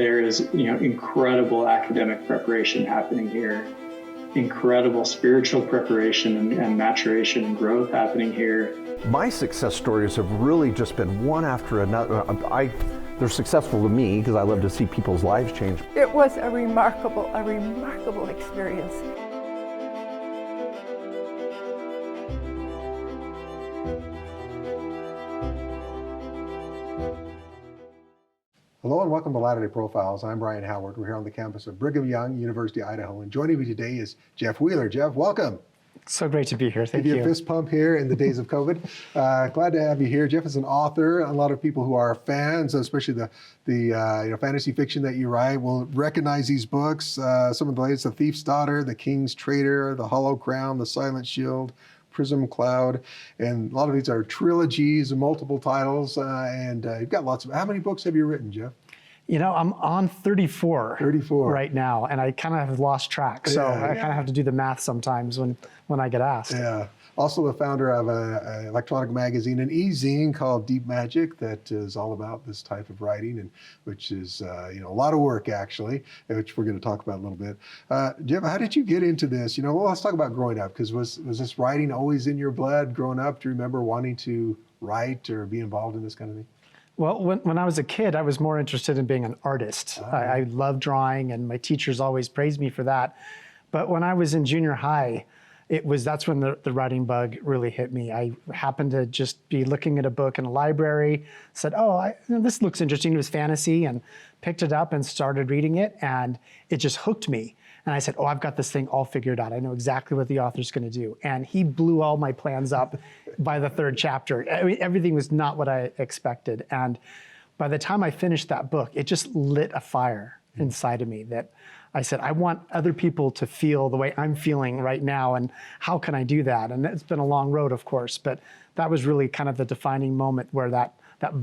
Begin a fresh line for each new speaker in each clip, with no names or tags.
there is, incredible academic preparation happening here, incredible spiritual preparation and maturation and growth happening here.
My success stories have really just been one after another. They're successful to me because I love to see people's lives change.
It was a remarkable experience.
Hello and welcome to Latter-day Profiles. I'm Brian Howard. We're here on the campus of Brigham Young University, Idaho. And joining me today is Jeff Wheeler. Jeff, welcome.
So great to be here. Thank you.
Give you a fist pump here in the days of COVID. Glad to have you here. Jeff is an author. A lot of people who are fans, especially the fantasy fiction that you write, will recognize these books. Some of the latest: The Thief's Daughter, The King's Traitor, The Hollow Crown, The Silent Shield, Prism Cloud, and a lot of these are trilogies and multiple titles. And you've got lots of. How many books have you written, Jeff?
I'm on 34 right now, and I kind of have lost track. So I kind of have to do the math sometimes when I get asked. Yeah.
Also the founder of an electronic magazine, an e-zine called Deep Magic, that is all about this type of writing, and which is a lot of work actually, which we're going to talk about a little bit. Jeff, how did you get into this? Let's talk about growing up, because was this writing always in your blood growing up? Do you remember wanting to write or be involved in this kind of thing?
Well, when I was a kid, I was more interested in being an artist. I loved drawing, and my teachers always praised me for that. But when I was in junior high, that's when the writing bug really hit me. I happened to just be looking at a book in a library, said, this looks interesting. It was fantasy, and picked it up and started reading it, and it just hooked me. And I said, I've got this thing all figured out. I know exactly what the author's going to do. And he blew all my plans up by the third chapter. I mean, everything was not what I expected. And by the time I finished that book, it just lit a fire inside of me that I said, I want other people to feel the way I'm feeling right now. And how can I do that? And it's been a long road, of course, but that was really kind of the defining moment where that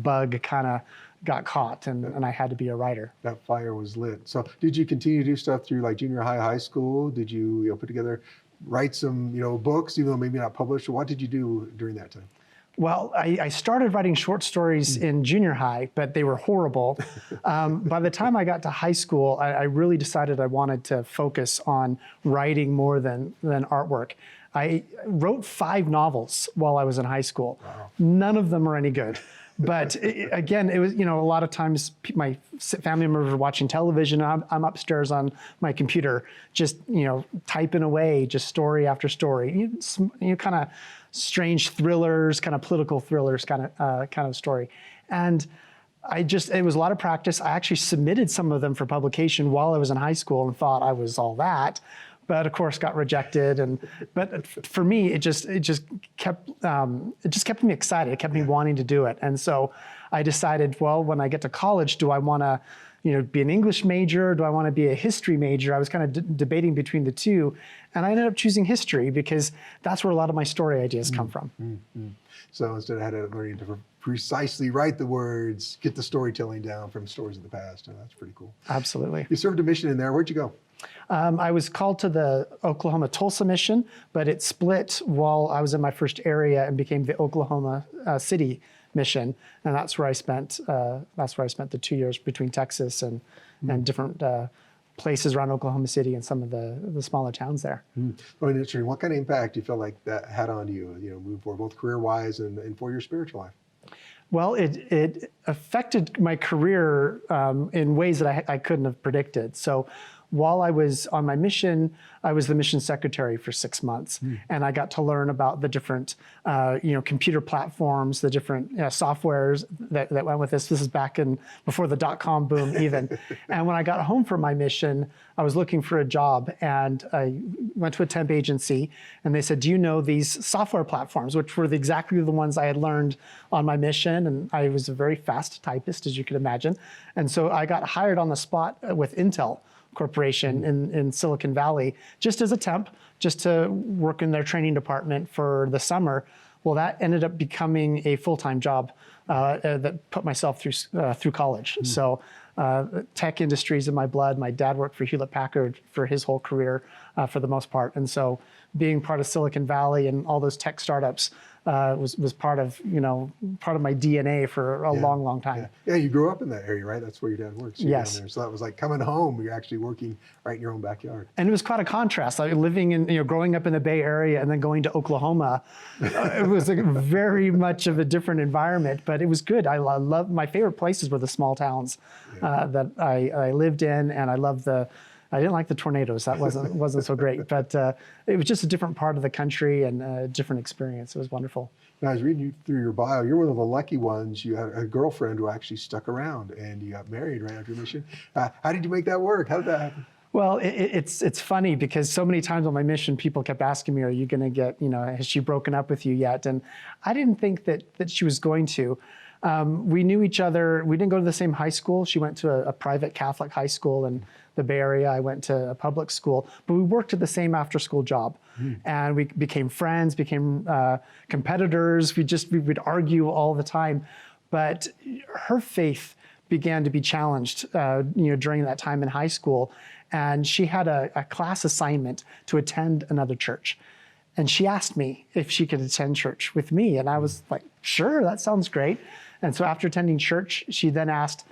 bug kind of got caught, and I had to be a writer. That
fire was lit. So did you continue to do stuff through like junior high, high school? Did you, put together, write some, books, even though maybe not published? Or what did you do during that time?
Well, I started writing short stories in junior high, but they were horrible. By the time I got to high school, I really decided I wanted to focus on writing more than artwork. I wrote 5 novels while I was in high school. Wow. None of them were any good. But again, it was, a lot of times my family members were watching television. I'm upstairs on my computer, just, typing away, just story after story. Kind of strange thrillers, kind of political thrillers, kind of story. And it was a lot of practice. I actually submitted some of them for publication while I was in high school and thought I was all that. But of course got rejected, but for me it just kept me excited. It kept me wanting to do it, and so I decided, well, when I get to college, do I want to, be an English major? Do I want to be a history major? I was kind of debating between the two, and I ended up choosing history because that's where a lot of my story ideas come from.
Mm-hmm. So instead, I had to learn to precisely write the words, get the storytelling down from stories of the past, and that's pretty cool.
Absolutely.
You served a mission in there. Where'd you go?
I was called to the Oklahoma Tulsa mission, but it split while I was in my first area and became the Oklahoma City mission, and that's where I spent the 2 years between Texas and different places around Oklahoma City and some of the smaller towns there.
Well, interesting. What kind of impact do you feel like that had on you? Moving forward, both career-wise and for your spiritual life.
Well, it affected my career in ways that I couldn't have predicted. So while I was on my mission, I was the mission secretary for 6 months, and I got to learn about the different, computer platforms, the different softwares that went with this. This is back before the .com boom even. And when I got home from my mission, I was looking for a job, and I went to a temp agency, and they said, do you know these software platforms, which were exactly the ones I had learned on my mission, and I was a very fast typist, as you can imagine. And so I got hired on the spot with Intel Corporation in Silicon Valley, just as a temp, just to work in their training department for the summer. Well, that ended up becoming a full-time job that put myself through college. So tech industries in my blood. My dad worked for Hewlett-Packard for his whole career for the most part. And so being part of Silicon Valley and all those tech startups was part of my DNA for a long time.
Yeah, you grew up in that area, right? That's where your dad works. You're
Yes.
down there. So that was like coming home. You're actually working right in your own backyard.
And it was quite a contrast. Like living in, growing up in the Bay Area and then going to Oklahoma, it was very much of a different environment, but it was good. I love, my favorite places were the small towns that I lived in, and I didn't like the tornadoes. That wasn't so great, but it was just a different part of the country and a different experience. It was wonderful.
Now, I was reading through your bio. You're one of the lucky ones. You had a girlfriend who actually stuck around, and you got married right after your mission. How did you make that work? How did that happen?
Well, it's funny because so many times on my mission, people kept asking me, "Are you going to get? Has she broken up with you yet?" And I didn't think that she was going to. We knew each other. We didn't go to the same high school. She went to a private Catholic high school in the Bay Area. I went to a public school, but we worked at the same after-school job, and we became friends, became competitors. We'd argue all the time, but her faith began to be challenged, during that time in high school, and she had a class assignment to attend another church. And she asked me if she could attend church with me. And I was like, sure, that sounds great. And so after attending church, she then asked,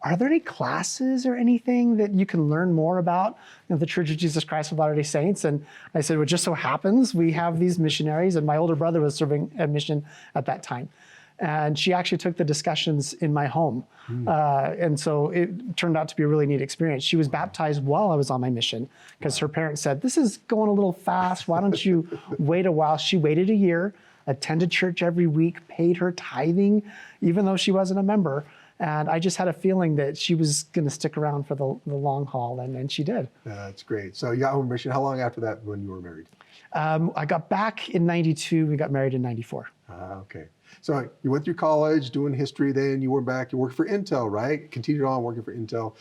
are there any classes or anything that you can learn more about the Church of Jesus Christ of Latter-day Saints? And I said, well, just so happens we have these missionaries, and my older brother was serving a mission at that time. And she actually took the discussions in my home. And so it turned out to be a really neat experience. She was baptized while I was on my mission because her parents said, this is going a little fast. Why don't you wait a while? She waited a year, attended church every week, paid her tithing, even though she wasn't a member. And I just had a feeling that she was going to stick around for the long haul, and she did.
That's great. So you got home mission. How long after that when you were married?
I got back in 92. We got married in 94.
Okay. So you went through college doing history, then you went back, you worked for Intel, right? Continued on working for Intel,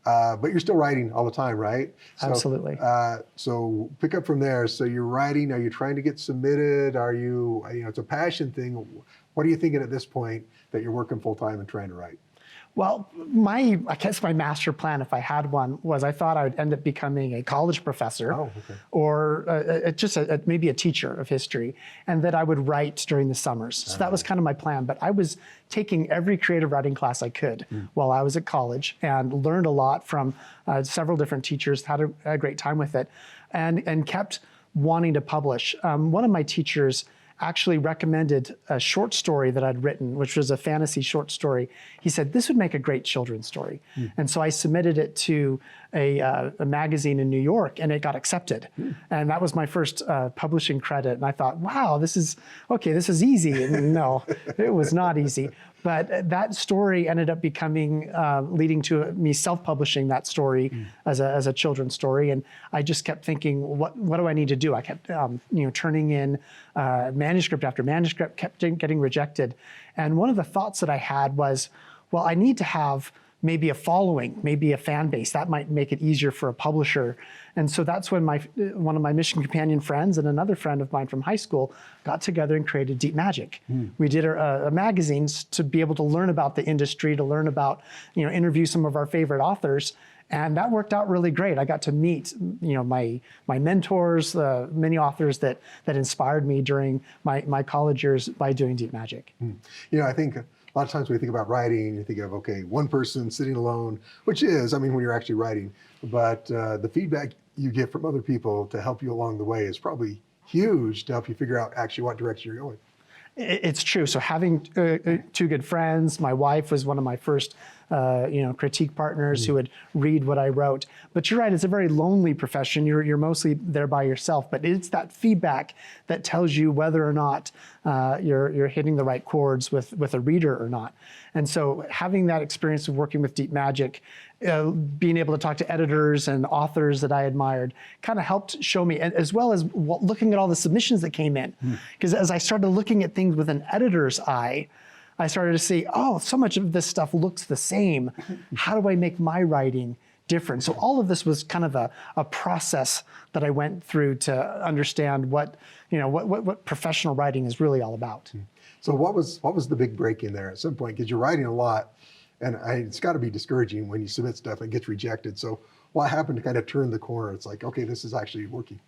but you're still writing all the time, right? So,
Absolutely.
So pick up from there. So you're writing, are you trying to get submitted? Are you, it's a passion thing. What are you thinking at this point that you're working full time and trying to write?
Well, I guess my master plan, if I had one, was I thought I would end up becoming a college professor or maybe a teacher of history, and that I would write during the summers. So that was kind of my plan. But I was taking every creative writing class I could while I was at college and learned a lot from several different teachers, had a great time with it, and kept wanting to publish. One of my teachers actually recommended a short story that I'd written, which was a fantasy short story. He said, this would make a great children's story. And so I submitted it to a magazine in New York, and it got accepted. And that was my first publishing credit. And I thought, wow, this is easy. And no, it was not easy. But that story ended up becoming, leading to me self-publishing that story as a children's story. And I just kept thinking, what do I need to do? I kept, turning in manuscript after manuscript, kept getting rejected. And one of the thoughts that I had was, well, I need to have maybe a following, maybe a fan base. That might make it easier for a publisher. And so that's when one of my mission companion friends and another friend of mine from high school got together and created Deep Magic. We did a magazine to be able to learn about the industry, to learn about, interview some of our favorite authors. And that worked out really great. I got to meet, my mentors, many authors that inspired me during my college years by doing Deep Magic.
I think a lot of times when you think about writing, you think of, okay, one person sitting alone, which is, when you're actually writing, but the feedback you get from other people to help you along the way is probably huge to help you figure out actually what direction you're going.
It's true. So having two good friends, my wife was one of my first critique partners who would read what I wrote. But you're right, it's a very lonely profession. You're mostly there by yourself, but it's that feedback that tells you whether or not you're hitting the right chords with a reader or not. And so having that experience of working with Deep Magic, being able to talk to editors and authors that I admired kind of helped show me, as well as looking at all the submissions that came in. Because as I started looking at things with an editor's eye, I started to see, so much of this stuff looks the same. How do I make my writing different? So all of this was kind of a process that I went through to understand what professional writing is really all about.
So what was the big break in there at some point? Because you're writing a lot, and it's got to be discouraging when you submit stuff and it gets rejected. So what happened to kind of turn the corner? It's like, okay, this is actually working.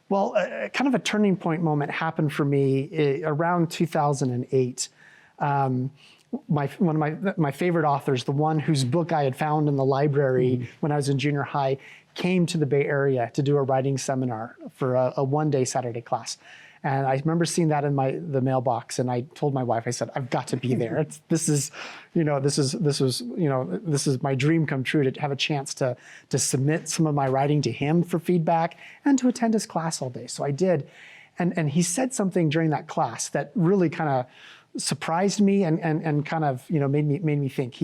Well, kind of a turning point moment happened for me around 2008. One of my favorite authors, the one whose book I had found in the library when I was in junior high, came to the Bay Area to do a writing seminar for a one-day Saturday class. And I remember seeing that in the mailbox, and I told my wife, I said, I've got to be there. This is my dream come true, to have a chance to submit some of my writing to him for feedback and to attend his class all day. So I did. And he said something during that class that really kind of surprised me and kind of, made me think.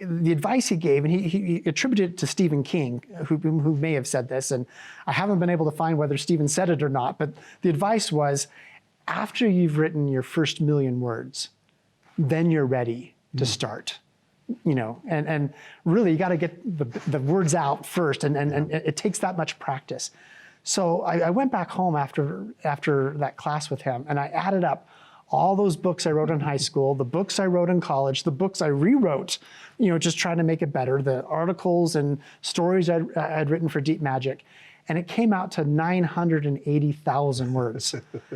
The advice he gave, and he attributed it to Stephen King, who may have said this, and I haven't been able to find whether Stephen said it or not, but the advice was, after you've written your first 1,000,000 words, then you're ready to start. And really you got to get the words out first, and it takes that much practice. So I went back home after that class with him, and I added up all those books I wrote in high school, the books I wrote in college, the books I rewrote, just trying to make it better, the articles and stories I'd written for Deep Magic. And it came out to 980,000 words.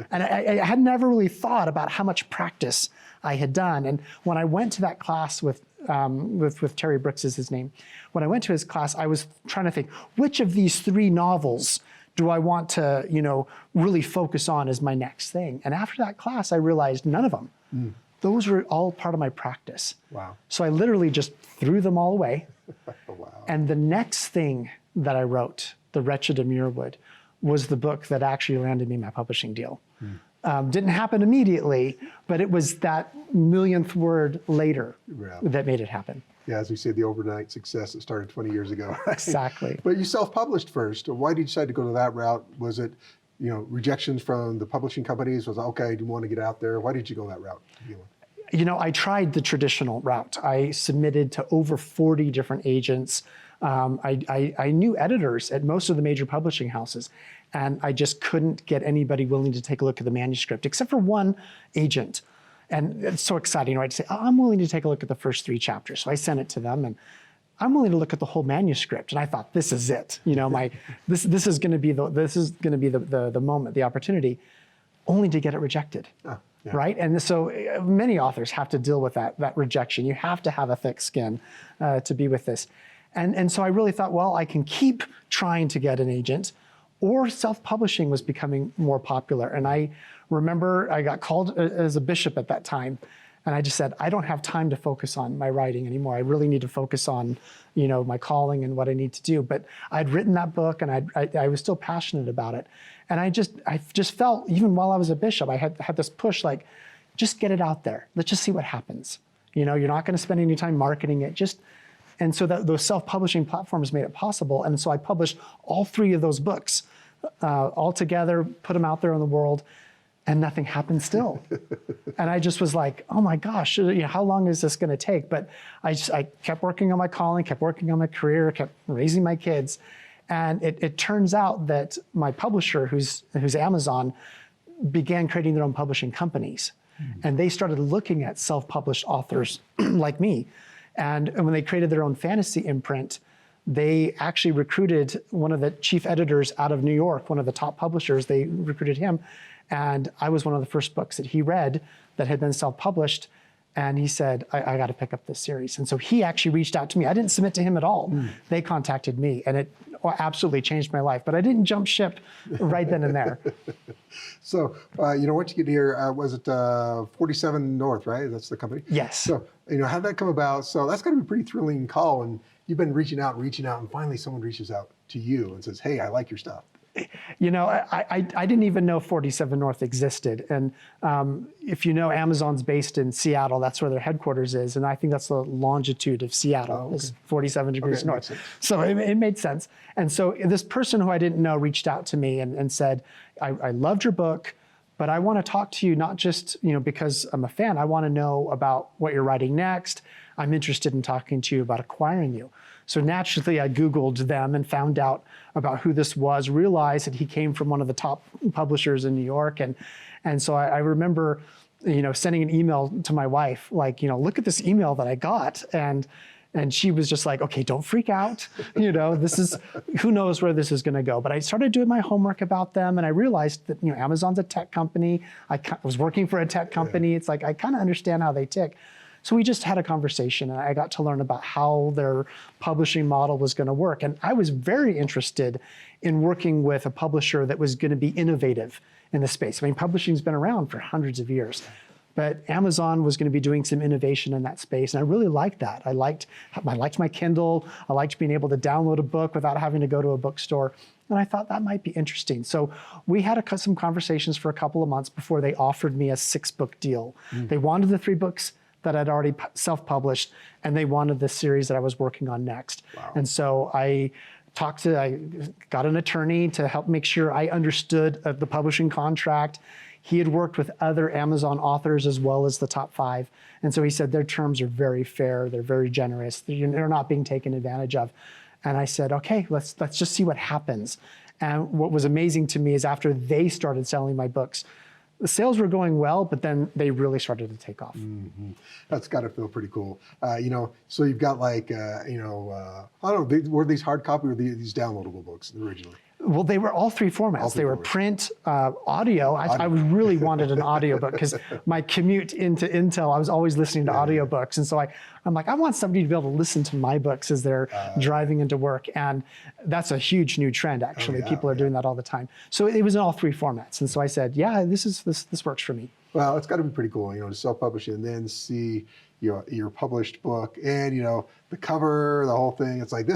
And I had never really thought about how much practice I had done. And when I went to that class with Terry Brooks is his name, when I went to his class, I was trying to think, which of these 3 novels do I want to, really focus on as my next thing? And after that class, I realized none of them. Those were all part of my practice.
Wow.
So I literally just threw them all away.
Wow.
And the next thing that I wrote, The Wretched of Muirwood, was the book that actually landed me my publishing deal. Didn't happen immediately, but it was that 1,000,000th word later that made it happen.
Yeah, as we say, the overnight success that started 20 years ago. Right?
Exactly.
But you self-published first. Why did you decide to go to that route? Was it, rejections from the publishing companies? Was it, okay, I do want to get out there? Why did you go that route to begin with?
I tried the traditional route. I submitted to over 40 different agents. I knew editors at most of the major publishing houses, and I just couldn't get anybody willing to take a look at the manuscript, except for one agent. And it's so exciting, right? To say, I'm willing to take a look at the first 3 chapters. So I sent it to them, and I'm willing to look at the whole manuscript. And I thought, this is it. This is going to be the moment, the opportunity, only to get it rejected. Yeah. Right? And so many authors have to deal with that rejection. You have to have a thick skin to be with this. And so I really thought, well, I can keep trying to get an agent, or self-publishing was becoming more popular. And I remember I got called as a bishop at that time, and I just said, I don't have time to focus on my writing anymore. I really need to focus on, my calling and what I need to do. But I'd written that book, and I was still passionate about it. And I just felt, even while I was a bishop, I had this push, like, just get it out there. Let's just see what happens. You're not going to spend any time marketing it. And so those self-publishing platforms made it possible. And so I published all 3 of those books all together, put them out there in the world, and nothing happened still. And I just was like, oh my gosh, how long is this going to take? But I kept working on my calling, kept working on my career, kept raising my kids. And it turns out that my publisher, who's Amazon, began creating their own publishing companies. And they started looking at self-published authors like me. And when they created their own fantasy imprint, they actually recruited one of the chief editors out of New York, one of the top publishers. They recruited him. And I was one of the first books that he read that had been self-published. And he said, I got to pick up this series. And so he actually reached out to me. I didn't submit to him at all. They contacted me, and it absolutely changed my life. But I didn't jump ship right then and there.
So, once you get here, was it 47 North, right? That's the company?
Yes.
So, how'd that come about? So that's got to be a pretty thrilling call. And you've been reaching out, and finally someone reaches out to you and says, hey, I like your stuff.
I didn't even know 47 North existed. And if you know, Amazon's based in Seattle. That's where their headquarters is. And I think that's the longitude of Seattle, is 47 degrees north. So it made sense. And so this person who I didn't know reached out to me and said, I loved your book, but I want to talk to you not just because I'm a fan. I want to know about what you're writing next. I'm interested in talking to you about acquiring you. So naturally, I Googled them and found out about who this was, realized that he came from one of the top publishers in New York. And so I remember, sending an email to my wife, like, look at this email that I got. And And she was just like, okay, don't freak out. You know, who knows where this is going to go. But I started doing my homework about them, and I realized that, you know, Amazon's a tech company. I was working for a tech company. It's like, I kind of understand how they tick. So we just had a conversation, and I got to learn about how their publishing model was going to work. And I was very interested in working with a publisher that was going to be innovative in the space. I mean, publishing's been around for hundreds of years. But Amazon was going to be doing some innovation in that space, and I really liked that. I liked my Kindle. I liked being able to download a book without having to go to a bookstore, and I thought that might be interesting. So we had some conversations for a couple of months before they offered me a 6-book deal. They wanted the 3 books that I'd already self-published, and they wanted the series that I was working on next. Wow. And so I got an attorney to help make sure I understood the publishing contract. He had worked with other Amazon authors as well as the top 5. And so he said their terms are very fair, they're very generous, they're not being taken advantage of. And I said, okay, let's just see what happens. And what was amazing to me is after they started selling my books, the sales were going well, but then they really started to take off.
Mm-hmm. That's got to feel pretty cool. You know, so you've got like, I don't know, were these hard copy or these downloadable books originally?
Well, they were all 3 formats. They were print, audio. I really wanted an audiobook because my commute into Intel, I was always listening to audiobooks. And so I'm like, I want somebody to be able to listen to my books as they're driving into work. And that's a huge new trend, actually. People are doing that all the time. So it was in all 3 formats. And so I said, yeah, this works for me. Well,
it's got to be pretty cool, you know, to self-publish and then see your published book and, you know, the cover, the whole thing. It's like,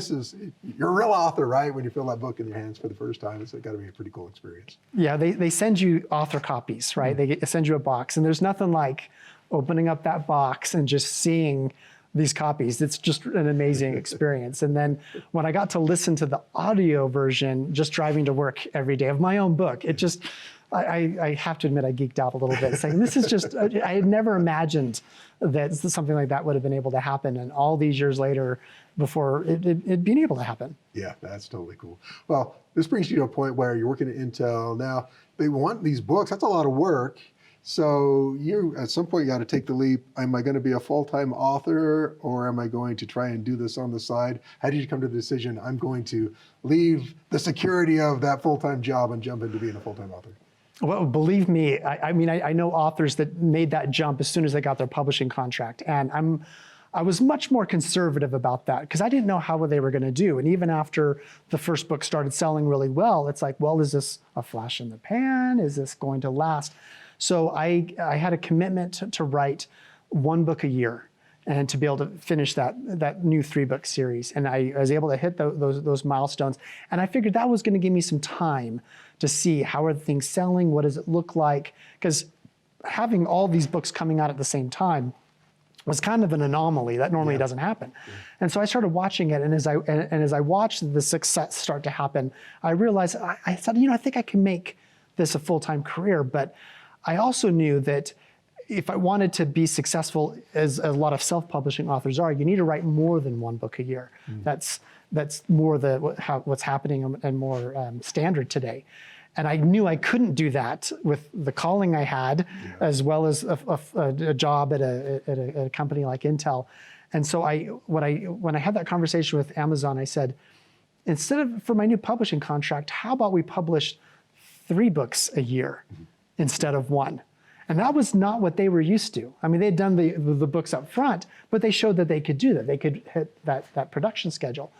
you're a real author, right? When you feel that book in your hands for the first time, it's got to be a pretty cool experience.
Yeah, they send you author copies, right? They send you a box, and there's nothing like opening up that box and just seeing these copies. It's just an amazing experience. And then when I got to listen to the audio version, just driving to work every day of my own book, it just, I have to admit, I geeked out a little bit, saying this is just, I had never imagined that something like that would have been able to happen. And all these years later, before it being able to happen.
Yeah, that's totally cool. Well, this brings you to a point where you're working at Intel. Now, they want these books. That's a lot of work. So you, at some point, you got to take the leap. Am I going to be a full-time author, or am I going to try and do this on the side? How did you come to the decision, I'm going to leave the security of that full-time job and jump into being a full-time author?
Well, believe me, I mean, I know authors that made that jump as soon as they got their publishing contract. And I was much more conservative about that because I didn't know how they were going to do. And even after the first book started selling really well, it's like, well, is this a flash in the pan? Is this going to last? So I had a commitment to write 1 book a year and to be able to finish that new 3-book series. And I was able to hit those milestones. And I figured that was going to give me some time to see how are things selling, what does it look like? Because having all these books coming out at the same time was kind of an anomaly. That normally doesn't happen. Yeah. And so I started watching it, and as I watched the success start to happen, I realized, I thought, you know, I think I can make this a full-time career. But I also knew that if I wanted to be successful, as a lot of self-publishing authors are, you need to write more than 1 book a year. That's more what's happening and more standard today. And I knew I couldn't do that with the calling I had, as well as a job at a company like Intel. And so when I had that conversation with Amazon, I said, for my new publishing contract, how about we publish 3 books a year instead of 1? And that was not what they were used to. I mean, they'd done the books up front, but they showed that they could do that. They could hit that production schedule.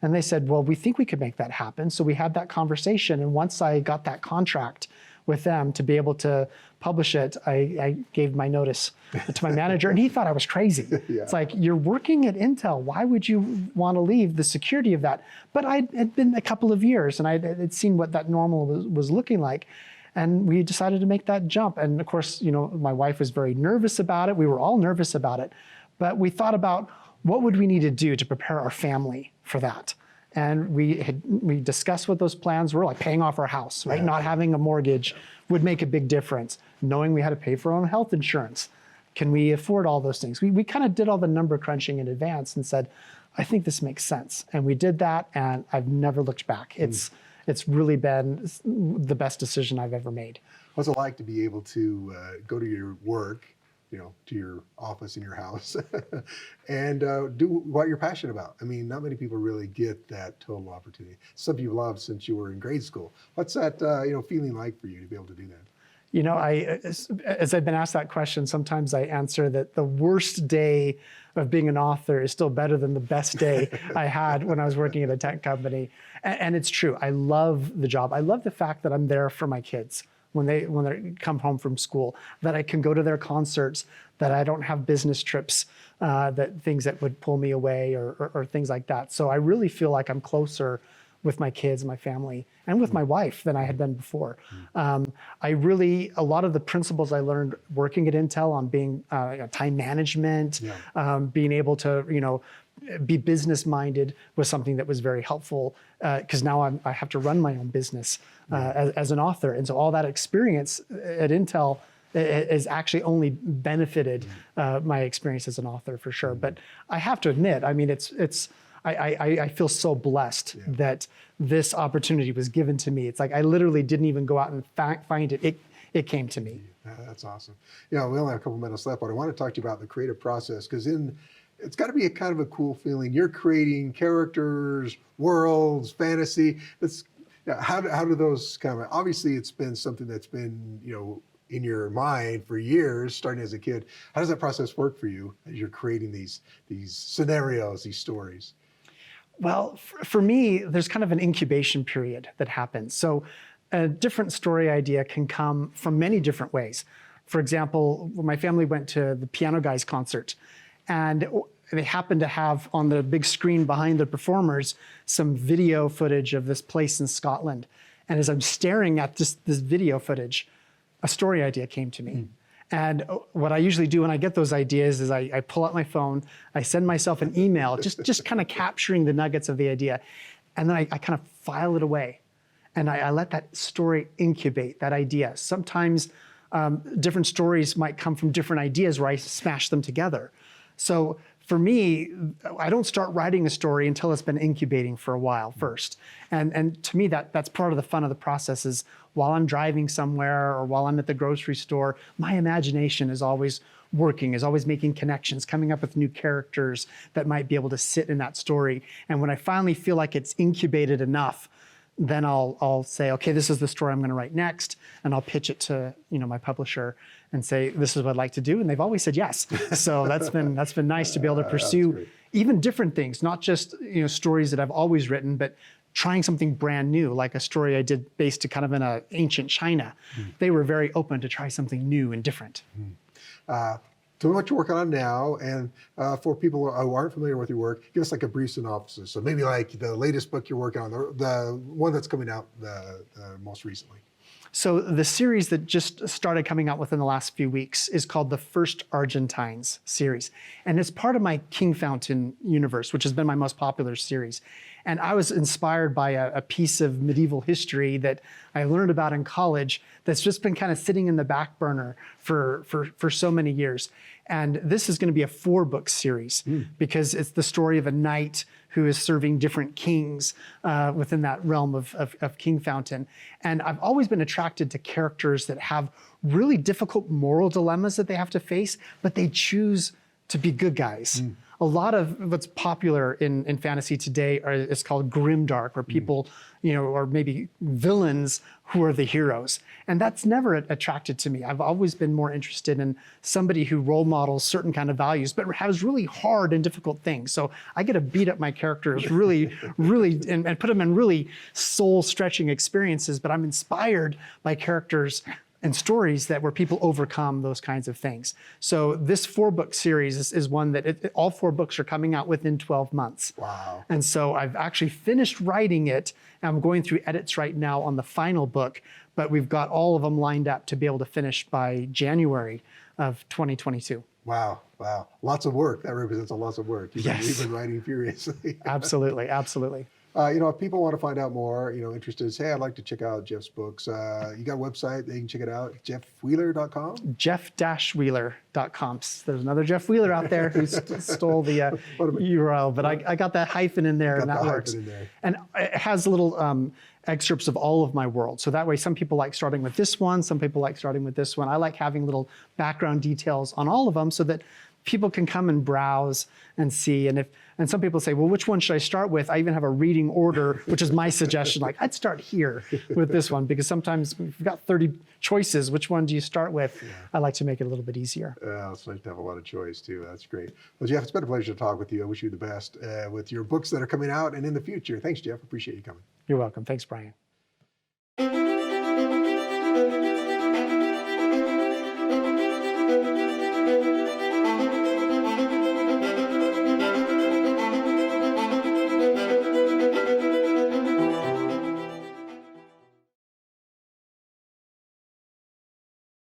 And they said, well, we think we could make that happen. So we had that conversation. And once I got that contract with them to be able to publish it, I gave my notice to my manager. And he thought I was crazy. It's like, you're working at Intel. Why would you want to leave the security of that? But it had been a couple of years, and I had seen what that normal was looking like. And we decided to make that jump. And of course, you know, my wife was very nervous about it. We were all nervous about it. But we thought about what would we need to do to prepare our family for that. And we discussed what those plans were, like paying off our house, right? Not having a mortgage would make a big difference. Knowing we had to pay for our own health insurance. Can we afford all those things? We kind of did all the number crunching in advance and said, I think this makes sense. And we did that, and I've never looked back. It's really been the best decision I've ever made.
What's it like to be able to go to your work, to your office in your house and do what you're passionate about. I mean, not many people really get that total opportunity. Something you've loved since you were in grade school. What's that, feeling like for you to be able to do that?
As I've been asked that question, sometimes I answer that the worst day of being an author is still better than the best day I had when I was working at a tech company. And it's true. I love the job. I love the fact that I'm there for my kids when they come home from school, that I can go to their concerts, that I don't have business trips, that things that would pull me away or things like that. So I really feel like I'm closer with my kids, my family, and with my wife than I had been before. A lot of the principles I learned working at Intel on being time management, being able to, be business-minded was something that was very helpful because now I have to run my own business as an author. And so all that experience at Intel has actually only benefited my experience as an author for sure. But I have to admit, I mean, I feel so blessed that this opportunity was given to me. It's like I literally didn't even go out and find it. It came to me.
That's awesome. We only have a couple minutes left, but I want to talk to you about the creative process because it's got to be a kind of a cool feeling. You're creating characters, worlds, fantasy. How do those kind of, obviously it's been something that's been, in your mind for years, starting as a kid. How does that process work for you as you're creating these scenarios, these stories?
Well, for me, there's kind of an incubation period that happens. So a different story idea can come from many different ways. For example, my family went to the Piano Guys concert, and they happened to have on the big screen behind the performers some video footage of this place in Scotland. And as I'm staring at this video footage, a story idea came to me. And what I usually do when I get those ideas is I pull out my phone, I send myself an email, just kind of capturing the nuggets of the idea. And then I kind of file it away. And I let that story incubate, that idea. Sometimes different stories might come from different ideas where I smash them together. So for me, I don't start writing a story until it's been incubating for a while first. And to me, that's part of the fun of the process is while I'm driving somewhere or while I'm at the grocery store, my imagination is always working, is always making connections, coming up with new characters that might be able to sit in that story. And when I finally feel like it's incubated enough, then I'll say, okay, this is the story I'm going to write next, and I'll pitch it to my publisher and say, this is what I'd like to do, and they've always said yes. So that's been nice to be able to pursue even different things, not just stories that I've always written, but trying something brand new, like a story I did based to kind of in ancient China. They were very open to try something new and different.
Tell me what you're working on now, and for people who aren't familiar with your work, give us like a brief synopsis. So maybe like the latest book you're working on, the one that's coming out the most recently.
So the series that just started coming out within the last few weeks is called the First Argentines series. And it's part of my King Fountain universe, which has been my most popular series. And I was inspired by a piece of medieval history that I learned about in college that's just been kind of sitting in the back burner for so many years. And this is going to be a 4-book series because it's the story of a knight who is serving different kings within that realm of King Fountain. And I've always been attracted to characters that have really difficult moral dilemmas that they have to face, but they choose to be good guys. A lot of what's popular in fantasy today is called grimdark, where people, are maybe villains who are the heroes. And that's never attracted to me. I've always been more interested in somebody who role models certain kind of values, but has really hard and difficult things. So I get to beat up my characters really, and put them in really soul-stretching experiences, but I'm inspired by characters and stories where people overcome those kinds of things. So this 4-book series is one that all 4 books are coming out within 12 months.
Wow.
And so I've actually finished writing it. And I'm going through edits right now on the final book, but we've got all of them lined up to be able to finish by January of 2022.
Wow. Lots of work. That represents a lot of work. You've been writing furiously.
Absolutely.
If people want to find out more, interested, say, I'd like to check out Jeff's books. You got a website, they can check it out, jeffwheeler.com?
Jeff-Wheeler.com. There's another Jeff Wheeler out there who stole the URL, but I got that hyphen in there, and that works. And it has little excerpts of all of my world. So that way, some people like starting with this one, some people like starting with this one. I like having little background details on all of them so that people can come and browse and see. And some people say, well, which one should I start with? I even have a reading order, which is my suggestion. Like, I'd start here with this one, because sometimes if you've got 30 choices, which one do you start with? Yeah. I like to make it a little bit easier.
It's nice to have a lot of choice too. That's great. Well, Jeff, it's been a pleasure to talk with you. I wish you the best with your books that are coming out and in the future. Thanks, Jeff. Appreciate you coming.
You're welcome. Thanks, Brian.